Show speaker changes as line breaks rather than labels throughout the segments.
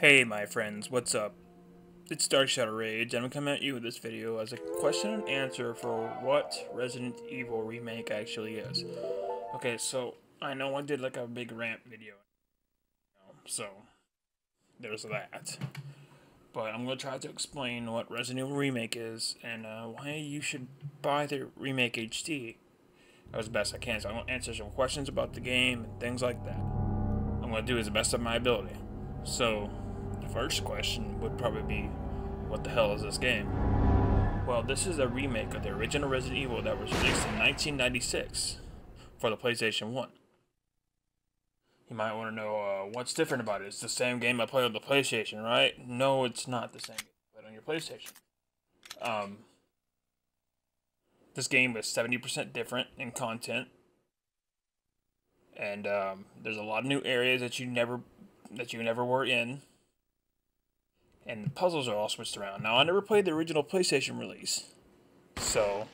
Hey my friends, what's up? It's Dark Shadow Rage, and I'm coming at you with this video as a question and answer for what Resident Evil Remake actually is. Okay, so I know I did like a big rant video, so there's that. But I'm going to try to explain what Resident Evil Remake is and why you should buy the Remake HD as best I can. So I'm going to answer some questions about the game and things like that. I'm going to do as the best of my ability. So, the first question would probably be, what the hell is this game? Well, this is a remake of the original Resident Evil that was released in 1996 for the PlayStation 1. You might want to know what's different about it. It's the same game I played on the PlayStation, right? No, it's not the same game I played on your PlayStation. This game is 70% different in content, and there's a lot of new areas that you never were in. And the puzzles are all switched around. Now, I never played the original PlayStation release, so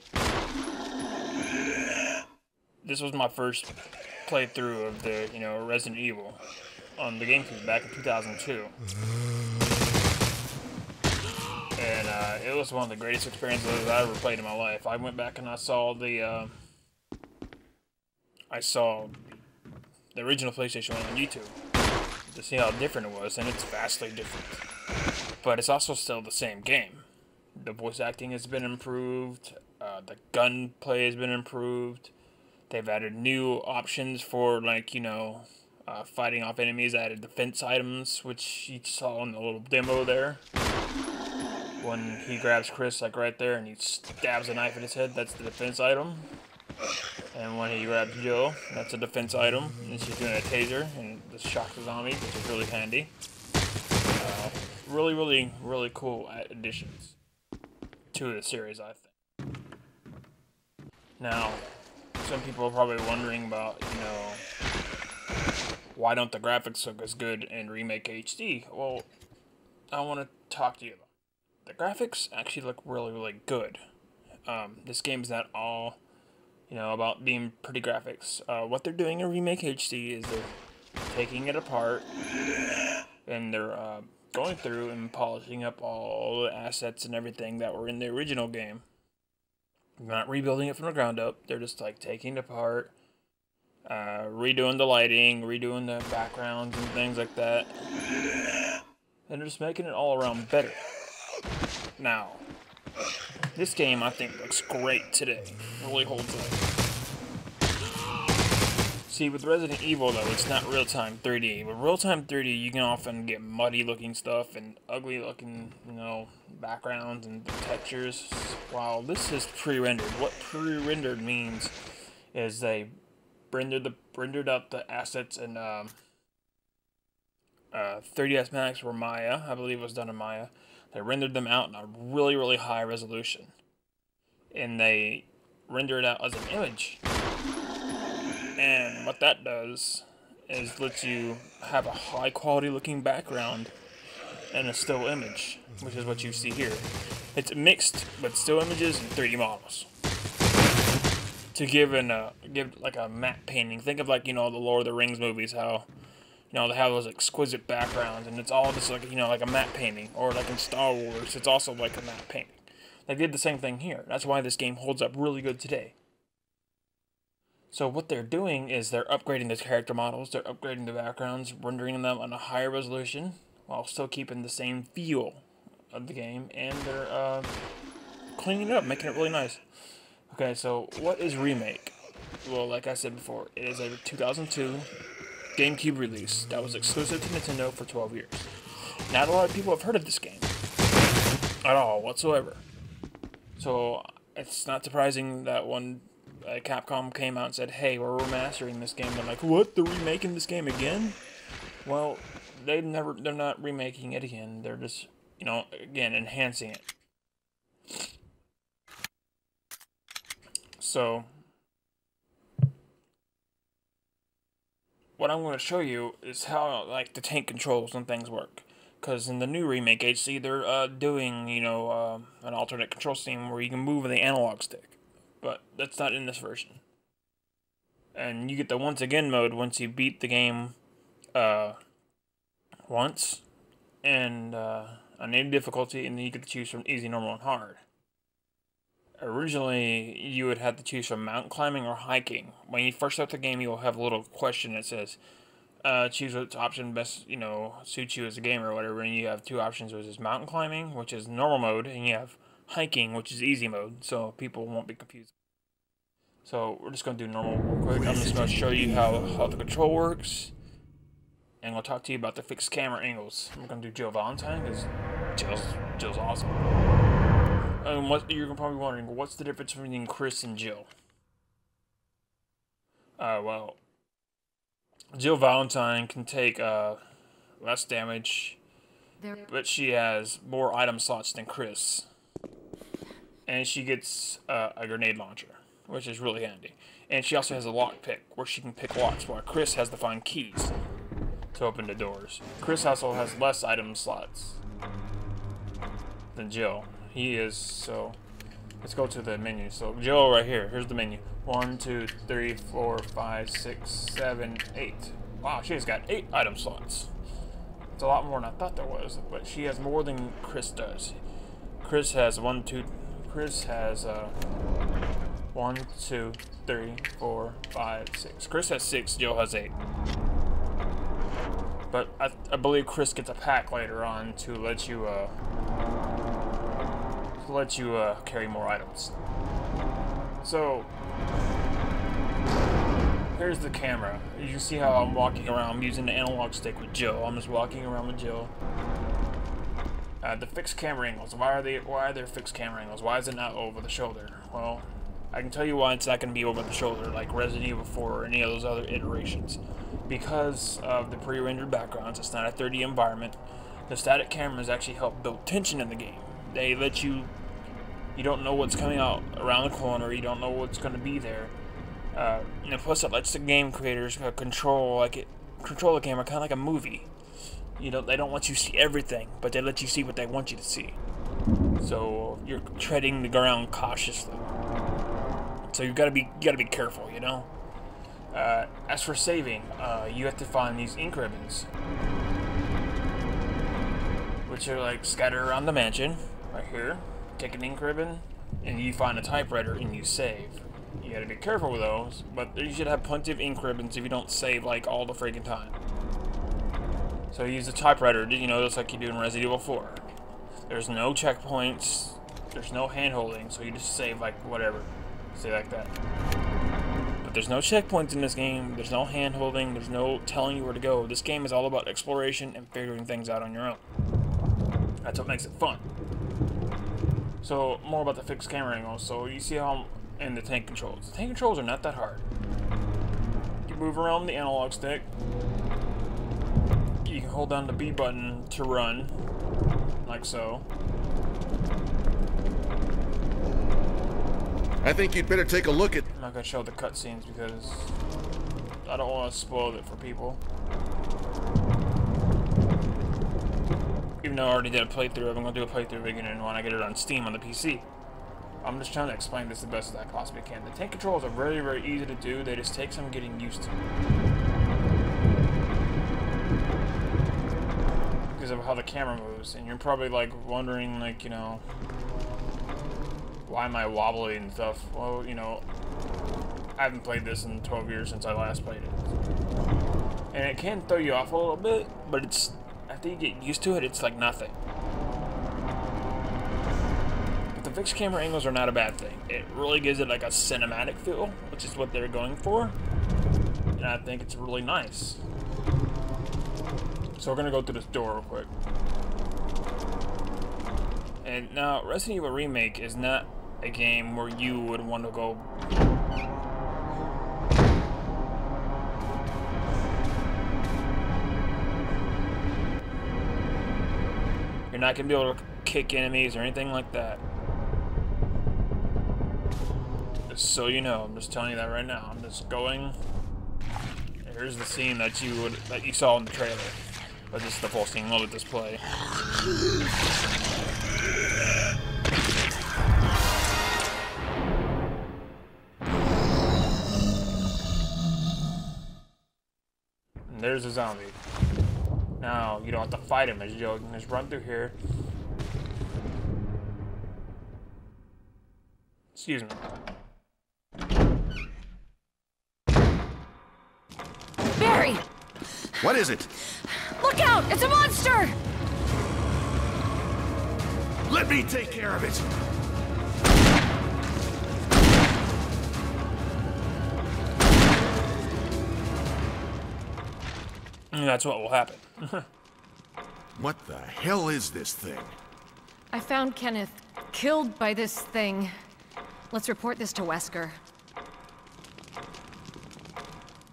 this was my first playthrough of the, Resident Evil on the GameCube back in 2002. And it was one of the greatest experiences I ever played in my life. I went back and I saw the original PlayStation 1 on YouTube to see how different it was, and it's vastly different. But it's also still the same game. The voice acting has been improved. The gunplay has been improved. They've added new options for, fighting off enemies. Added defense items, which you saw in the little demo there. When he grabs Chris, right there, and he stabs a knife in his head, that's the defense item. And when he grabs Jill, that's a defense item. And she's doing a taser, and the shock the zombie, which is really handy. Really cool additions to the series, I think. Now, some people are probably wondering about, why don't the graphics look as good in Remake HD? Well, I want to talk to you about it. The graphics actually look really good. This game's not all, about being pretty graphics. What they're doing in Remake HD is they're taking it apart, and they're going through and polishing up all the assets and everything that were in the original game. They're not rebuilding it from the ground up. They're just taking it apart, redoing the lighting, redoing the backgrounds and things like that, and they're just making it all around better. Now, this game I think looks great today. It really holds up. See, with Resident Evil, though, it's not real-time 3D. With real-time 3D, you can often get muddy-looking stuff and ugly-looking, backgrounds and textures, while this is pre-rendered. What pre-rendered means is they rendered out the assets in 3ds Max or Maya. I believe it was done in Maya. They rendered them out in a really high resolution, and they render it out as an image. And what that does is lets you have a high quality looking background and a still image, which is what you see here. It's mixed with still images and 3D models to give like a matte painting. Think of the Lord of the Rings movies, how they have those exquisite backgrounds, and it's all just like a matte painting, or like in Star Wars, it's also like a matte painting. They did the same thing here. That's why this game holds up really good today. So what they're doing is they're upgrading the character models, they're upgrading the backgrounds, rendering them on a higher resolution, while still keeping the same feel of the game, and they're cleaning it up, making it really nice. Okay, so what is Remake? Well, like I said before, it is a 2002 GameCube release that was exclusive to Nintendo for 12 years. Not a lot of people have heard of this game at all, whatsoever. So it's not surprising that when Capcom came out and said, "Hey, we're remastering this game." They're like, "What? They're remaking this game again?" Well, they're not remaking it again. They're just, again, enhancing it. So, what I'm going to show you is how, the tank controls and things work. Because in the new Remake HD, they're doing, an alternate control scheme where you can move with the analog stick. But that's not in this version. And you get the once again mode once you beat the game once, and on any difficulty, and then you get to choose from easy, normal, and hard. Originally, you would have to choose from mountain climbing or hiking. When you first start the game, you'll have a little question that says, choose which option best, suits you as a gamer or whatever, and you have two options, which is mountain climbing, which is normal mode, and you have hiking, which is easy mode, so people won't be confused. So, we're just going to do normal real quick. I'm just going to show you how the control works, and we'll talk to you about the fixed camera angles. I'm going to do Jill Valentine, because Jill's awesome. What you're probably wondering, what's the difference between Chris and Jill? Well, Jill Valentine can take less damage, but she has more item slots than Chris, and she gets a grenade launcher, which is really handy. And she also has a lock pick, where she can pick locks, while Chris has to find keys to open the doors. Chris also has less item slots than Jill. So let's go to the menu. So Jill right here, here's the menu. 1, 2, 3, 4, 5, 6, 7, 8. Wow, she's got 8 item slots. It's a lot more than I thought there was, but she has more than Chris does. Chris has 1, 2, 3, 4, 5, 6. Chris has 6, Jill has 8. But I believe Chris gets a pack later on to let you carry more items. So here's the camera. You can see how I'm walking around. I'm using the analog stick with Jill. I'm just walking around with Jill. The fixed camera angles. Why are there fixed camera angles? Why is it not over the shoulder? Well, I can tell you why it's not going to be over the shoulder like Resident Evil 4 or any of those other iterations. Because of the pre-rendered backgrounds, it's not a 3D environment. The static cameras actually help build tension in the game. They let you don't know what's coming out around the corner, you don't know what's going to be there. And plus it lets the game creators control the camera kind of like a movie. They don't let you see everything, but they let you see what they want you to see. So you're treading the ground cautiously. So you gotta be careful, As for saving, you have to find these ink ribbons, which are like scattered around the mansion, right here. Take an ink ribbon, and you find a typewriter, and you save. You gotta be careful with those, but you should have plenty of ink ribbons if you don't save like all the freaking time. So you use the typewriter, just like you do in Resident Evil 4. There's no checkpoints, there's no hand-holding, so you just save like whatever. Say like that. But there's no checkpoints in this game, there's no hand-holding, there's no telling you where to go. This game is all about exploration and figuring things out on your own. That's what makes it fun. So, more about the fixed camera angles. So, you see how I'm in the tank controls. The tank controls are not that hard. You move around the analog stick. You can hold down the B button to run, like so.
I think you'd better take a look at...
I'm not going to show the cutscenes because I don't want to spoil it for people. Even though I already did a playthrough, I'm going to do a playthrough again when I get it on Steam on the PC. I'm just trying to explain this the best as I possibly can. The tank controls are very, very easy to do. They just take some getting used to. Because of how the camera moves. And you're probably like wondering, like, why am I wobbly and stuff? Well, I haven't played this in 12 years since I last played it. And it can throw you off a little bit, but it's... after you get used to it, it's like nothing. But the fixed camera angles are not a bad thing. It really gives it like a cinematic feel, which is what they're going for. And I think it's really nice. So we're going to go through this door real quick. And now, Resident Evil Remake is not a game where you would want to go... You're not going to be able to kick enemies or anything like that. Just so you know, I'm just telling you that right now. I'm just going... Here's the scene that you saw in the trailer. But this is the full scene. We'll let this play. And there's a zombie. Now, you don't have to fight him as you go. You can just run through here. Excuse me.
Barry!
What is it?
Look out! It's a monster!
Let me take care of it.
And that's what will happen.
What the hell is this thing?
I found Kenneth killed by this thing. Let's report this to Wesker.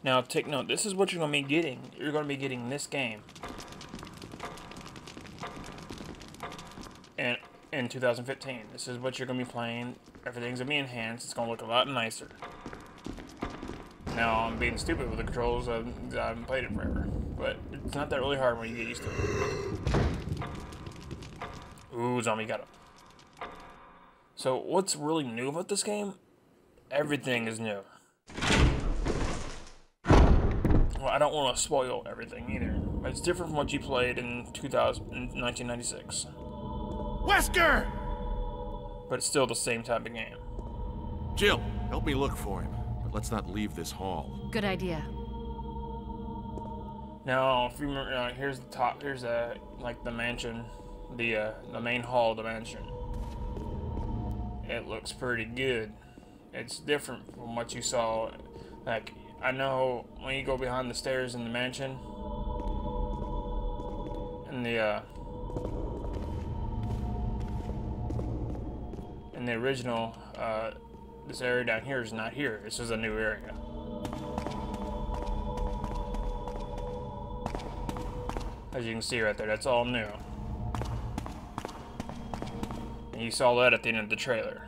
Now, take note. This is what you're going to be getting. You're going to be getting this game. And in 2015. This is what you're going to be playing. Everything's going to be enhanced. It's going to look a lot nicer. Now, I'm being stupid with the controls. I haven't played it forever. But it's not that really hard when you get used to it. Ooh, zombie got him. So, what's really new about this game? Everything is new. Well, I don't want to spoil everything either. But it's different from what you played in 1996.
Wesker!
But it's still the same type of game.
Jill, help me look for him. But let's not leave this hall.
Good idea.
Now, if you remember, here's the top. Here's like the mansion, the main hall of the mansion. It looks pretty good. It's different from what you saw. Like, I know when you go behind the stairs in the mansion, in the original, this area down here is not here. This is a new area. As you can see right there, that's all new. And you saw that at the end of the trailer.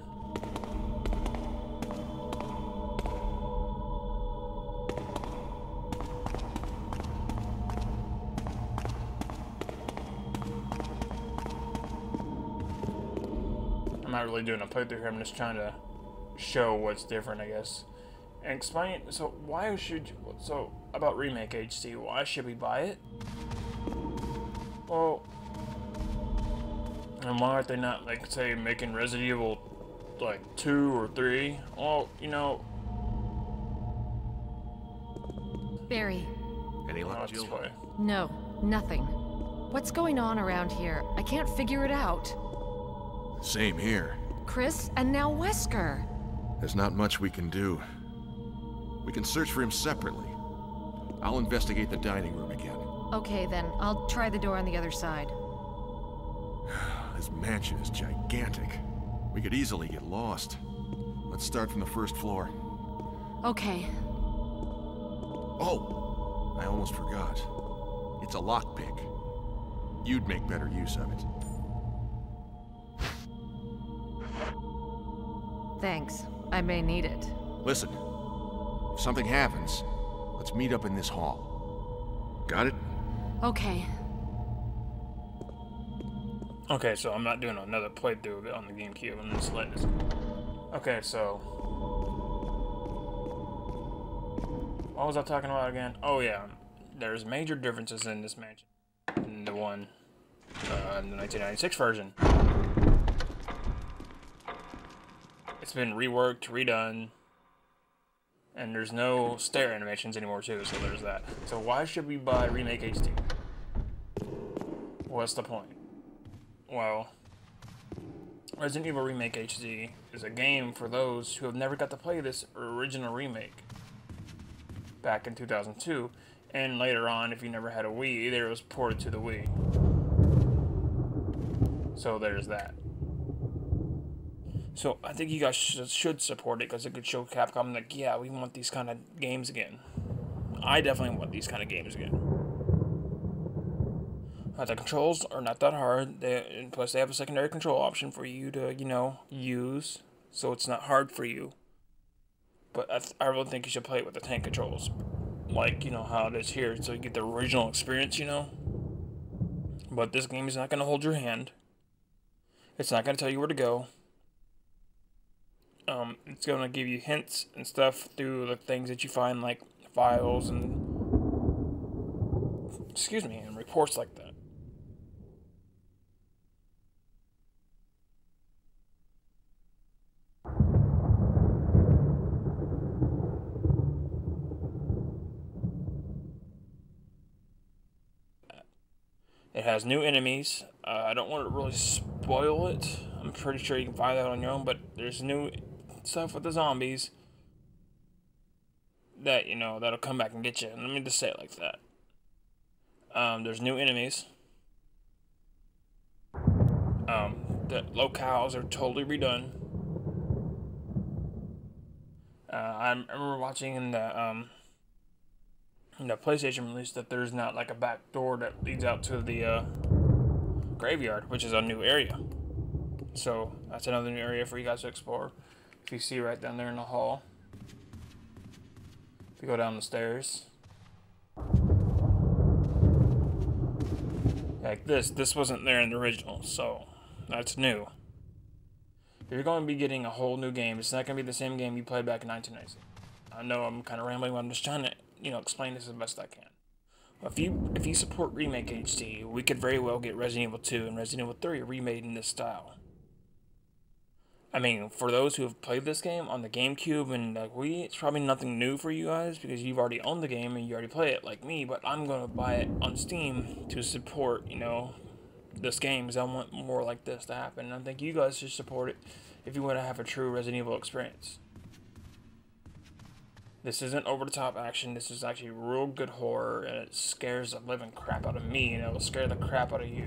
I'm not really doing a playthrough here, I'm just trying to show what's different, I guess. And explain, so why should you, so about Remake HD, why should we buy it? Well, and why aren't they not, like, say, making Resident Evil, like, 2 or 3? Well, you know...
Barry.
Any
Oh,
luck,
it's
Jill?
this way.
No, nothing. What's going on around here? I can't figure it out.
Same here.
Chris, and now Wesker.
There's not much we can do. We can search for him separately. I'll investigate the dining room again.
Okay, then. I'll try the door on the other side.
This mansion is gigantic. We could easily get lost. Let's start from the first floor.
Okay.
Oh! I almost forgot. It's a lockpick. You'd make better use of it.
Thanks. I may need it.
Listen, if something happens, let's meet up in this hall. Got it?
Okay.
Okay, so I'm not doing another playthrough of it on the GameCube. I'm just letting this... Okay, so... What was I talking about again? Oh yeah, there's major differences in this mansion. In the one... in the 1996 version. It's been reworked, redone, and there's no stair animations anymore too, so there's that. So why should we buy Remake HD? What's the point? Well, Resident Evil Remake HD is a game for those who have never got to play this original remake back in 2002, and later on, if you never had a Wii, either it was ported to the Wii. So there's that. So I think you guys should support it because it could show Capcom like, yeah, we want these kind of games again. I definitely want these kind of games again. The controls are not that hard. And plus, they have a secondary control option for you to, you know, use, so it's not hard for you. But I really think you should play it with the tank controls, like, you know, how it is here, so you get the original experience, you know. But this game is not going to hold your hand. It's not going to tell you where to go. It's going to give you hints and stuff through the things that you find, like files and excuse me, and reports like that. It has new enemies. I don't want to really spoil it. I'm pretty sure you can find that on your own, but there's new stuff with the zombies that, you know, that'll come back and get you. Let me just say it like that. There's new enemies. The locales are totally redone. I remember watching in the PlayStation release that there's not like a back door that leads out to the graveyard, which is a new area. So that's another new area for you guys to explore. If you see right down there in the hall, if you go down the stairs, like this wasn't there in the original, so that's new. You're going to be getting a whole new game. It's not going to be the same game you played back in 1990. I know I'm kind of rambling, but I'm just trying to, you know, explain this as best I can. If you support Remake HD, we could very well get Resident Evil 2 and Resident Evil 3 remade in this style. I mean, for those who have played this game on the GameCube and like Wii, it's probably nothing new for you guys because you've already owned the game and you already play it like me, but I'm going to buy it on Steam to support, you know, this game because I want more like this to happen. And I think you guys should support it if you want to have a true Resident Evil experience. This isn't over-the-top action. This is actually real good horror, and it scares the living crap out of me, and it will scare the crap out of you.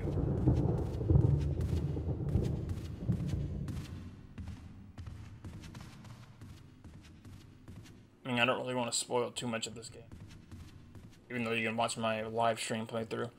I mean, I don't really want to spoil too much of this game, even though you can watch my live stream playthrough.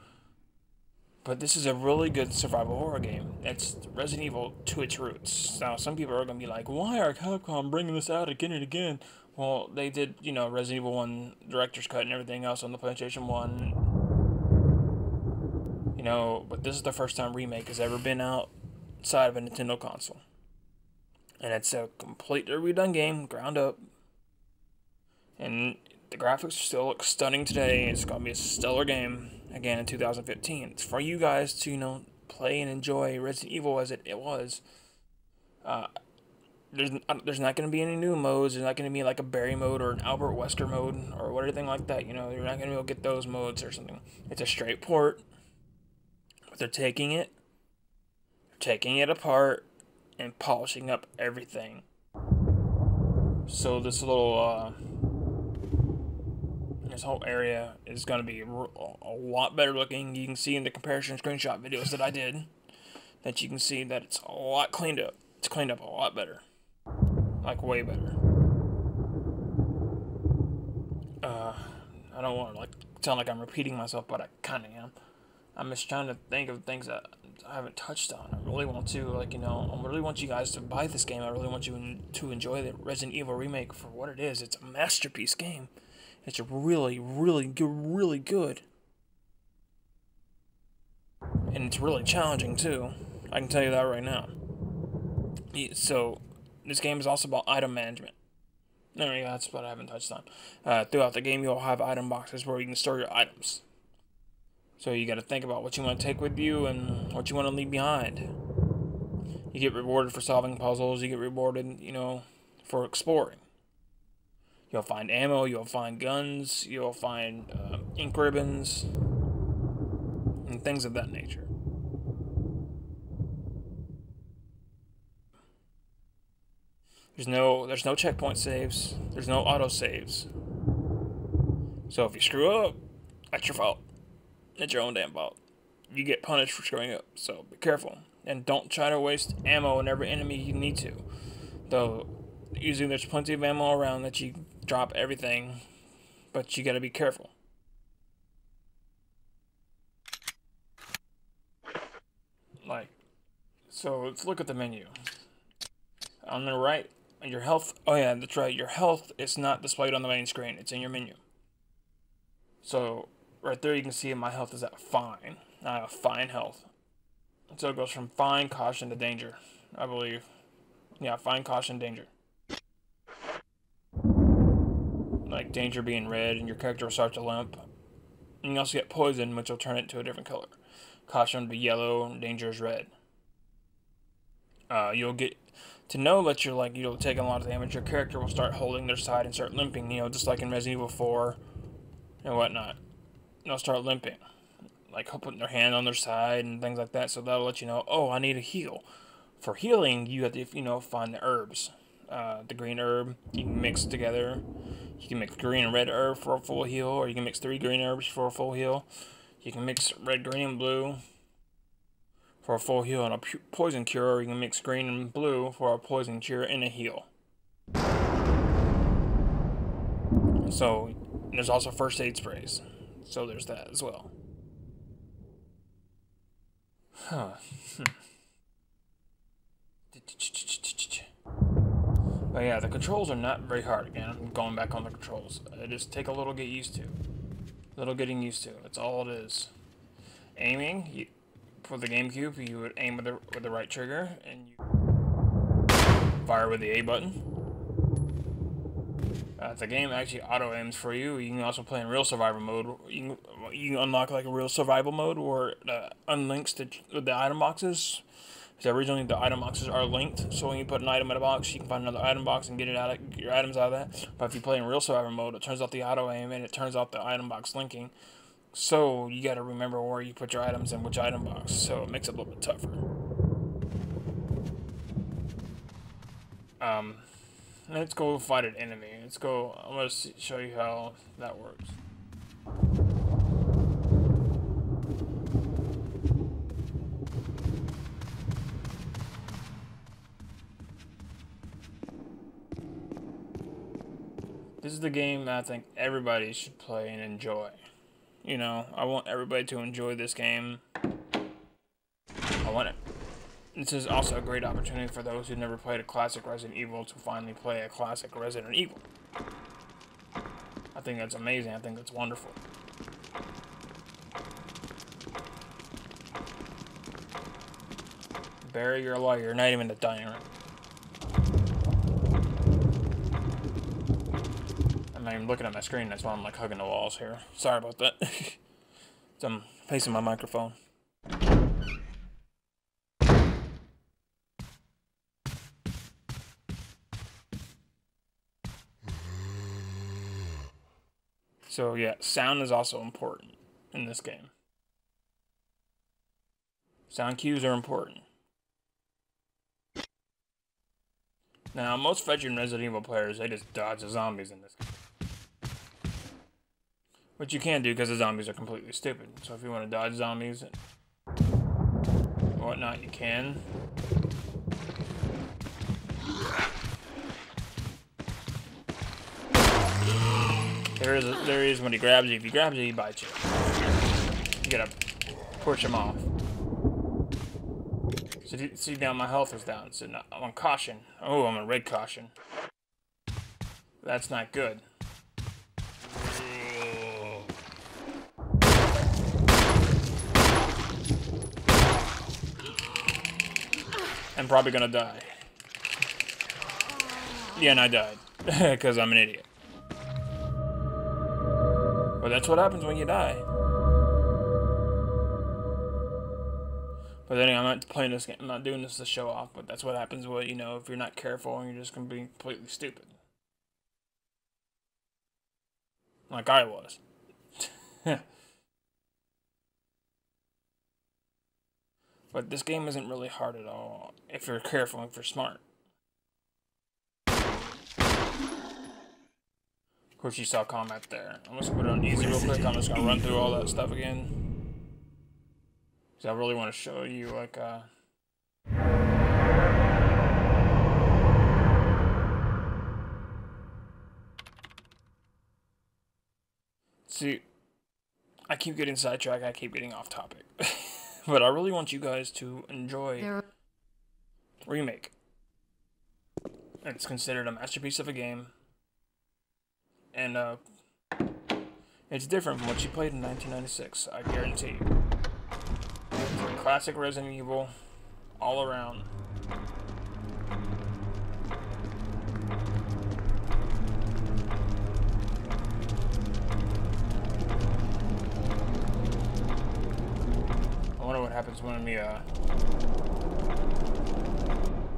But this is a really good survival horror game. It's Resident Evil to its roots. Now, some people are going to be like, why are Capcom bringing this out again and again? Well, they did, you know, Resident Evil 1 Director's Cut and everything else on the PlayStation 1. You know, but this is the first time Remake has ever been outside of a Nintendo console. And it's a completely redone game, ground up. And the graphics still look stunning today. It's going to be a stellar game, again, in 2015. It's for you guys to, you know, play and enjoy Resident Evil as it was. There's not going to be any new modes. There's not going to be like a Barry mode or an Albert Wesker mode or anything like that. You know, you're not going to be able to get those modes or something. It's a straight port. But they're taking it apart and polishing up everything. So this little this whole area is going to be a lot better looking. You can see in the comparison screenshot videos that I did that you can see that it's a lot cleaned up. It's cleaned up a lot better. Like, way better. I don't want to, like, sound like I'm repeating myself, but I kind of am. I'm just trying to think of things that I haven't touched on. I really want to, like, you know, I really want you guys to buy this game. I really want you to enjoy the Resident Evil Remake for what it is. It's a masterpiece game. It's really, really good. And it's really challenging, too. I can tell you that right now. So, this game is also about item management. There you go, that's what I haven't touched on. Throughout the game, you'll have item boxes where you can store your items. So you got to think about what you want to take with you and what you want to leave behind. You get rewarded for solving puzzles. You get rewarded, you know, for exploring. You'll find ammo. You'll find guns. You'll find ink ribbons and things of that nature. There's no checkpoint saves. There's no auto saves. So if you screw up, that's your fault. It's your own damn fault. You get punished for screwing up. So be careful and don't try to waste ammo on every enemy you need to. Though usually there's plenty of ammo around that you drop everything, but you got to be careful. Like, so let's look at the menu. On the right. Your health, oh yeah, that's right, your health is not displayed on the main screen, it's in your menu. So, right there you can see my health is at fine. I have fine health. So it goes from fine, caution to danger, I believe. Yeah, fine, caution, danger. Like danger being red and your character will start to limp. And you also get poison, which will turn it to a different color. Caution will be yellow, danger is red. You'll get to know that you're taking a lot of damage. Your character will start holding their side and start limping, just like in Resident Evil 4 and whatnot. They'll start limping, like putting their hand on their side and things like that. So that'll let you know, oh, I need a heal. For healing, you have to, find the herbs. The green herb, you can mix together. You can mix green and red herb for a full heal, or you can mix 3 green herbs for a full heal. You can mix red, green, and blue for a full heal and a poison cure, or you can mix green and blue for a poison cure and a heal. So, there's also first aid sprays. So there's that as well. Huh. But yeah, the controls are not very hard. Again, I'm going back on the controls. It just take a little getting used to. Getting used to. That's all it is. Aiming, for the GameCube, you would aim with the right trigger, and you fire with the A button. The game actually auto aims for you. You can also play in real survival mode. You can unlock like a real survival mode where it unlinks the item boxes. So originally the item boxes are linked, so when you put an item in a box, you can find another item box and get your items out of that. But if you play in real survival mode, it turns off the auto aim and it turns off the item box linking. So you got to remember where you put your items in which item box. So it makes it a little bit tougher. Let's go fight an enemy. I'm gonna show you how that works. This is the game that I think everybody should play and enjoy. I want everybody to enjoy this game. I want it. This is also a great opportunity for those who never played a classic Resident Evil to finally play a classic Resident Evil. I think that's amazing. I think that's wonderful. Barry, you're a liar. You're not even in the dining room. I'm not even looking at my screen. That's why I'm like hugging the walls here. Sorry about that. So I'm facing my microphone. So yeah, sound is also important in this game. Sound cues are important. Now, most veteran Resident Evil players, they just dodge the zombies in this game. Which you can't do because the zombies are completely stupid. So if you want to dodge zombies and whatnot, you can. There is when he grabs you. If he grabs you, he bites you. You gotta push him off. So see now my health is down. So now I'm on caution. Oh, I'm on red caution. That's not good. I'm probably gonna die. Yeah, and I died. Because I'm an idiot. But that's what happens when you die. But then I'm not playing this game. I'm not doing this to show off. But that's what happens when, if you're not careful and you're just gonna be completely stupid. Like I was. But this game isn't really hard at all if you're careful and if you're smart. Of course, you saw combat there. I'm just gonna put it on easy real quick. I'm just gonna run through all that stuff again. Because I really want to show you, like, see, I keep getting sidetracked. I keep getting off topic. But I really want you guys to enjoy Remake. It's considered a masterpiece of a game. And, it's different from what you played in 1996, I guarantee you. It's a classic Resident Evil, all around. what happens when we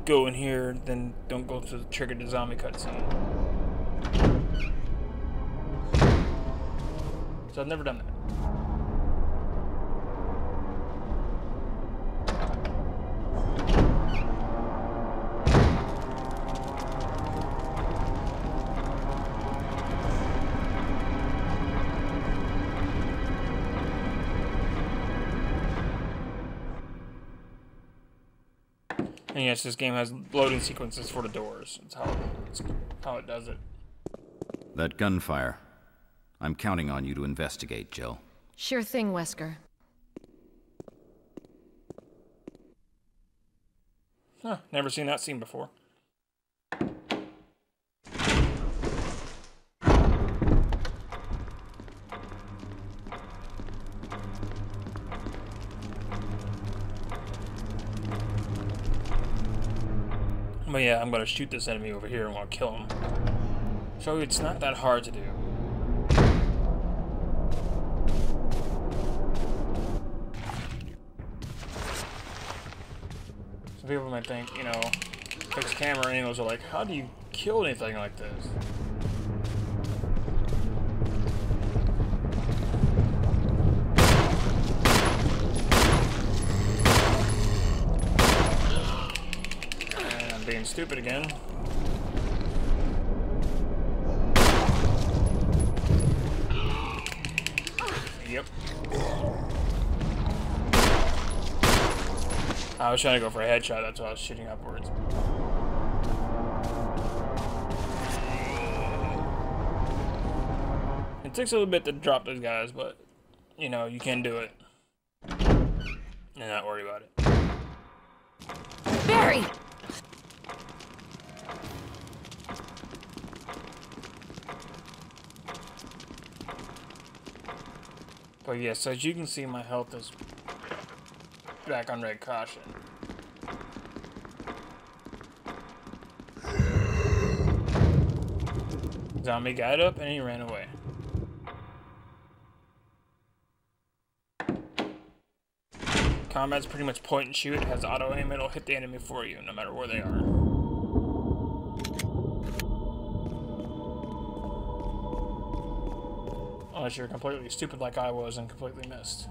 go in here, then don't go to trigger the zombie cutscene. So I've never done that. And yes, this game has loading sequences for the doors. It's how it does it.
That gunfire. I'm counting on you to investigate, Jill.
Sure thing, Wesker.
Huh, never seen that scene before. But yeah, I'm gonna shoot this enemy over here and want to kill him. So it's not that hard to do. Some people might think, you know, fixed camera angles are like, how do you kill anything like this? And I'm being stupid again. Yep. I was trying to go for a headshot, that's why I was shooting upwards. It takes a little bit to drop those guys, but, you know, you can do it. And not worry about it.
Barry!
But yes, as you can see, my health is back on red caution. Zombie got up and he ran away. Combat's pretty much point and shoot. It has auto aim. It'll hit the enemy for you, no matter where they are. Unless you're completely stupid like I was and completely missed.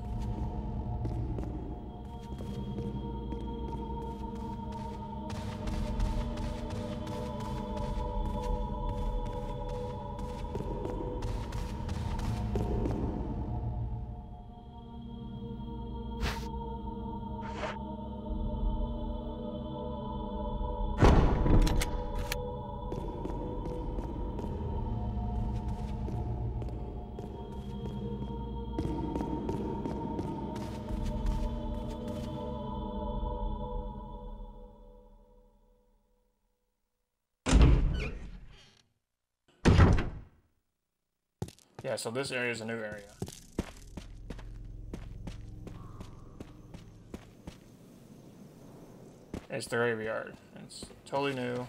Yeah, so this area is a new area. It's the graveyard. It's totally new.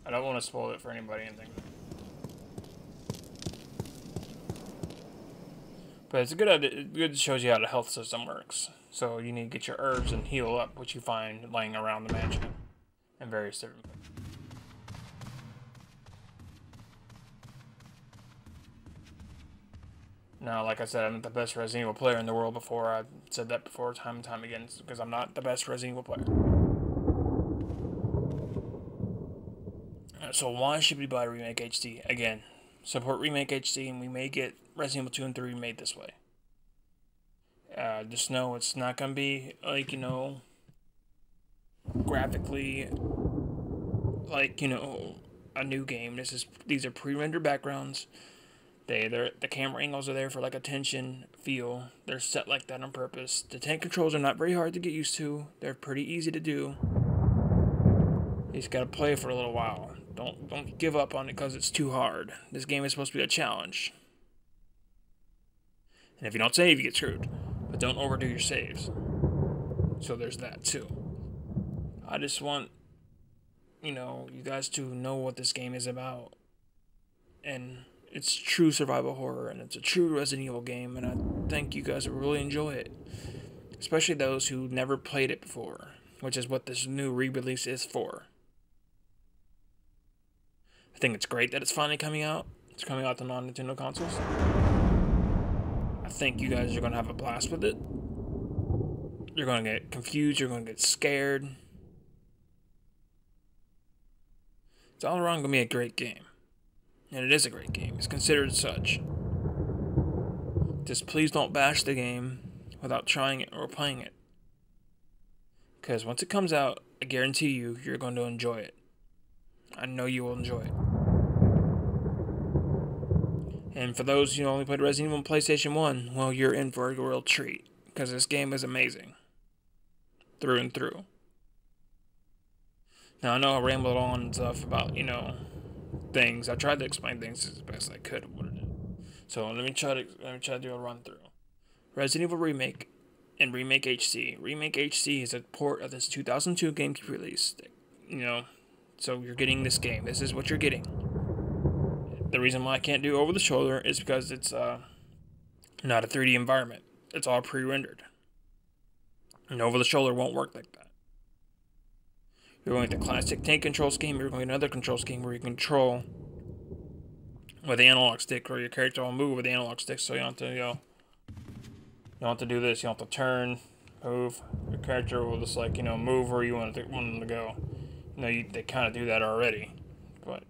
I don't want to spoil it for anybody and things. But it's a good idea. It good shows you how the health system works. So you need to get your herbs and heal up, which you find laying around the mansion. And various different. Now, like I said, I'm not the best Resident Evil player in the world before. I've said that before time and time again, because I'm not the best Resident Evil player. So why should we buy Remake HD? Again, support Remake HD and we may get Resident Evil 2 and 3 remade this way. Just know it's not going to be, like, you know, graphically like, you know, a new game. These are pre-rendered backgrounds. The camera angles are there for like a tension feel. They're set like that on purpose. The tank controls are not very hard to get used to. They're pretty easy to do. You just gotta play for a little while. Don't give up on it because it's too hard. This game is supposed to be a challenge. And if you don't save, you get screwed. But don't overdo your saves. So there's that too. I just want, you know, you guys to know what this game is about. And It's true survival horror, and it's a true Resident Evil game, and I think you guys will really enjoy it. Especially those who never played it before, which is what this new re-release is for. I think it's great that it's finally coming out. It's coming out to non-Nintendo consoles. I think you guys are going to have a blast with it. You're going to get confused, you're going to get scared. It's all around going to be a great game. And it is a great game. It's considered such. Just please don't bash the game without trying it or playing it. Because once it comes out, I guarantee you, you're going to enjoy it. I know you will enjoy it. And for those who only played Resident Evil on PlayStation 1, well, you're in for a real treat. Because this game is amazing. Through and through. Now, I know I rambled on and stuff about, things. I tried to explain things as best I could of what it is. So let me try to do a run through. Resident Evil Remake and Remake HC. Remake HC is a port of this 2002 GameCube release. So you're getting this game. This is what you're getting. The reason why I can't do over the shoulder is because it's not a 3D environment. It's all pre-rendered. And over the shoulder won't work like that. You're going with the classic tank control scheme. You're going with another control scheme where you control with the analog stick, or your character will move with the analog stick. So you don't have to, you don't have to do this. You don't have to turn, move. Your character will just move where you want them to go. They kind of do that already, but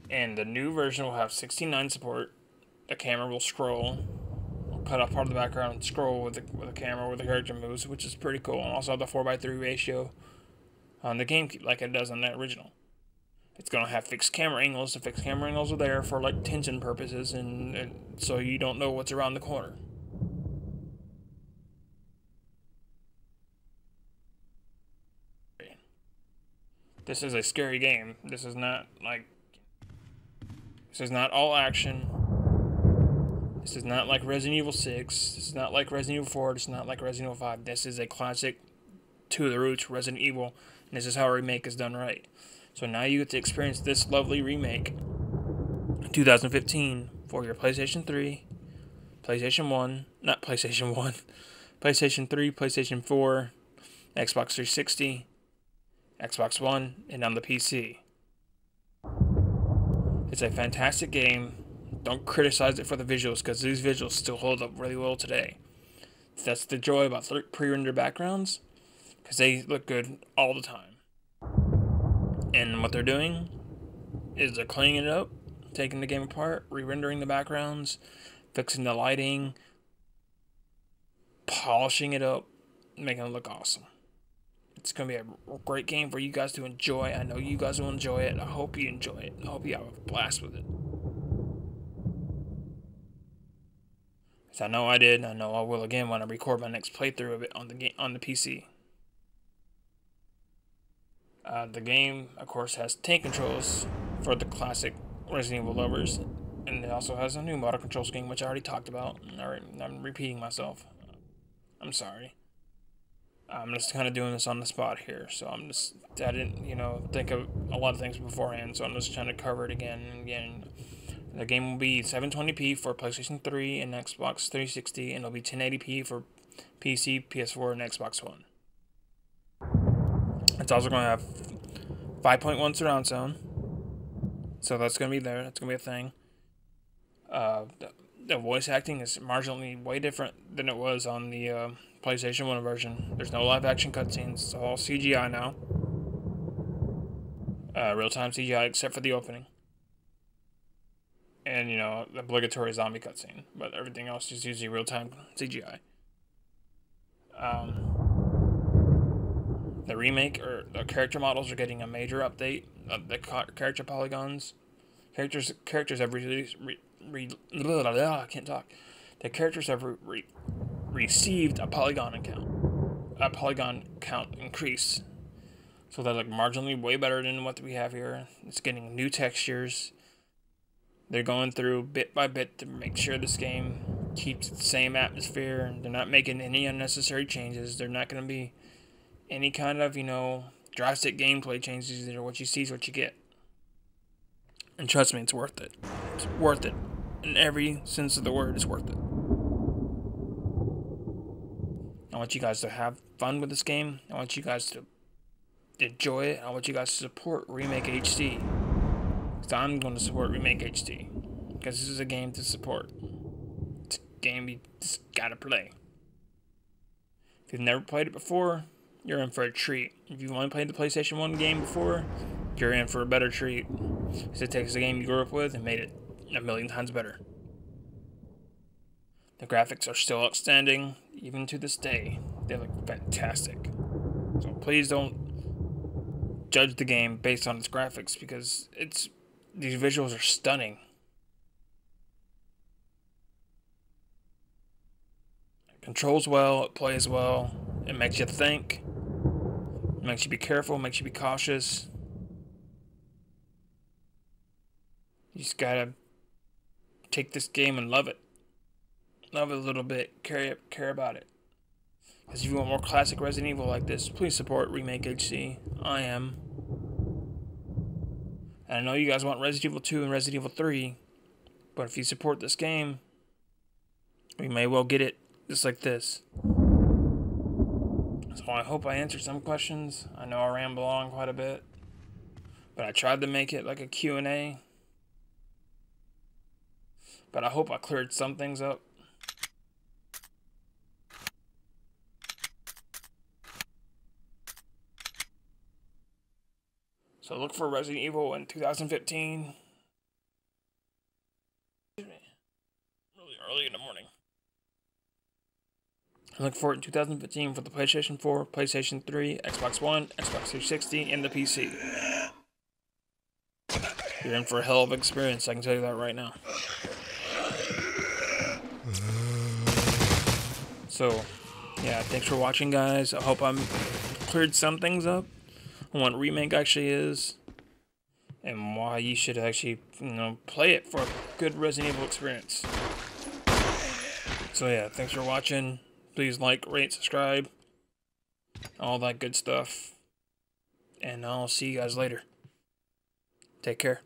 And the new version will have 16:9 support. The camera will scroll. Cut off part of the background and scroll with the camera where the character moves, which is pretty cool. And also the 4:3 ratio on the GameCube, like it does on that original. It's gonna have fixed camera angles. The fixed camera angles are there for tension purposes, and so you don't know what's around the corner. This is a scary game. This is not all action. This is not like Resident Evil 6. This is not like Resident Evil 4. This is not like Resident Evil 5. This is a classic to the roots Resident Evil, and this is how a remake is done right. So now you get to experience this lovely remake in 2015 for your PlayStation 3, PlayStation 1, not PlayStation 1, PlayStation 3, PlayStation 4, Xbox 360, Xbox One, and on the PC. It's a fantastic game. Don't criticize it for the visuals, because these visuals still hold up really well today. That's the joy about pre-rendered backgrounds, because they look good all the time. And what they're doing is they're cleaning it up, taking the game apart, re-rendering the backgrounds, fixing the lighting, polishing it up, making it look awesome. It's going to be a great game for you guys to enjoy. I know you guys will enjoy it. I hope you enjoy it. I hope you have a blast with it. I know I did, and I know I will again when I record my next playthrough of it on the PC. The game, of course, has tank controls for the classic Resident Evil lovers, and it also has a new motor control scheme, which I already talked about. I'm repeating myself. I'm sorry. I'm just kind of doing this on the spot here, so I didn't, think of a lot of things beforehand, so I'm just trying to cover it again and again. The game will be 720p for PlayStation 3 and Xbox 360, and it'll be 1080p for PC, PS4, and Xbox One. It's also going to have 5.1 surround sound, so that's going to be there. That's going to be a thing. The voice acting is marginally way different than it was on the PlayStation 1 version. There's no live action cutscenes. It's all CGI now. Real-time CGI except for the opening. And, the obligatory zombie cutscene. But everything else is usually real-time CGI. The remake, or the character models, are getting a major update. The character polygons. Characters have I can't talk. The characters have received a polygon count increase. So they look marginally way better than what we have here. It's getting new textures. They're going through bit by bit to make sure this game keeps the same atmosphere, and they're not making any unnecessary changes. They're not going to be any kind of, drastic gameplay changes. What you see is what you get. And trust me, it's worth it. It's worth it. In every sense of the word, it's worth it. I want you guys to have fun with this game. I want you guys to enjoy it. I want you guys to support Remake HD. Because I'm going to support Remake HD. Because this is a game to support. It's a game you just gotta play. If you've never played it before, you're in for a treat. If you've only played the PlayStation 1 game before, you're in for a better treat. Because it takes a game you grew up with and made it a million times better. The graphics are still outstanding, even to this day. They look fantastic. So please don't judge the game based on its graphics, because these visuals are stunning. It controls well, it plays well, it makes you think, it makes you be careful, it makes you be cautious. You just gotta take this game and love it. Love it a little bit, care about it. Because if you want more classic Resident Evil like this, please support Remake HD. I am. And I know you guys want Resident Evil 2 and Resident Evil 3, but if you support this game, we may well get it just like this. So I hope I answered some questions. I know I ramble on quite a bit, but I tried to make it like a Q&A. But I hope I cleared some things up. So look for Resident Evil in 2015. Really early in the morning. I look for it in 2015 for the PlayStation 4, PlayStation 3, Xbox One, Xbox 360, and the PC. You're in for a hell of an experience, I can tell you that right now. So, yeah, thanks for watching, guys. I hope I'm cleared some things up on what Remake actually is, and why you should actually, play it for a good Resident Evil experience. So yeah, thanks for watching. Please like, rate, subscribe, all that good stuff. And I'll see you guys later. Take care.